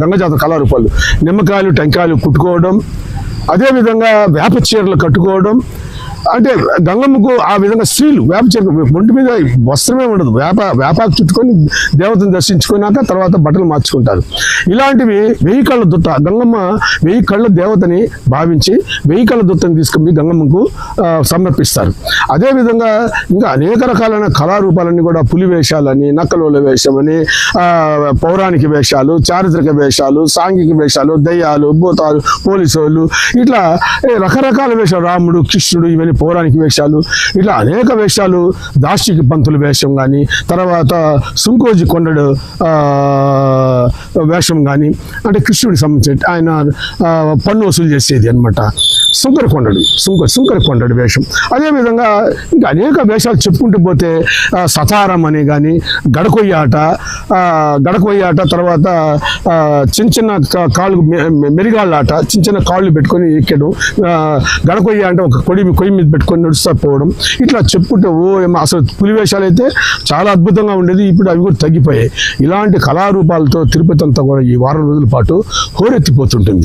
గంగ జాతర కళారూపాలు నిమ్మకాయలు టెంకాయలు కుట్టుకోవడం, అదేవిధంగా వేప చీరలు కట్టుకోవడం. అంటే గంగమ్మకు ఆ విధంగా స్త్రీలు వేప చీర ఒంటి మీద వస్త్రమే ఉండదు, వేపాకు చుట్టుకొని దేవతను దర్శించుకున్నాక తర్వాత బట్టలు మార్చుకుంటారు. ఇలాంటివి 1000 కళ్ళ దుట్ట, గంగమ్మ 1000 కళ్ళ దేవతని భావించి 1000 కళ్ళ దుట్టని తీసుకొని గంగమ్మకు సమర్పిస్తారు. అదేవిధంగా ఇంకా అనేక రకాలైన కళారూపాలన్నీ కూడా పులి వేషాలని, నక్కలోల వేషమని, పౌరాణిక వేషాలు, చారిత్రక వేషాలు, సాంఘిక వేషాలు, దయ్యాలు, భూతాలు, పోలీసు వాళ్ళు, ఇట్లా రకరకాల వేషాలు, రాముడు, కృష్ణుడు, ఇవన్నీ పౌరాణిక వేషాలు, ఇట్లా అనేక వేషాలు. దార్శిక పంతుల వేషం కానీ, తర్వాత సుంకోజి కొండడు వేషం కానీ, అంటే కృష్ణుడికి సంబంధించి ఆయన పన్ను వసూలు చేసేది అనమాట. శుంకర కొండడు వేషం. అదేవిధంగా ఇంకా అనేక వేషాలు చెప్పుకుంటూ పోతే సతారం అని కానీ, గడకొయ్య ఆట, తర్వాత చిన్న కాళ్ళు మెరిగాళ్ళ ఆట, చిన్న కాళ్ళు పెట్టుకొని ఎక్కడం, గడకొయ్య అంటే ఒక కొయ్యి మీద పెట్టుకొని నడుస్తూ పోవడం. ఇట్లా చెప్పుకుంటే అసలు పులి వేషాలు అయితే చాలా అద్భుతంగా ఉండేది. ఇప్పుడు అవి కూడా తగ్గిపోయాయి. ఇలాంటి కళారూపాలతో తిరుపతి అంతా కూడా ఈ వారం రోజుల పాటు హోరెత్తిపోతుంటుంది.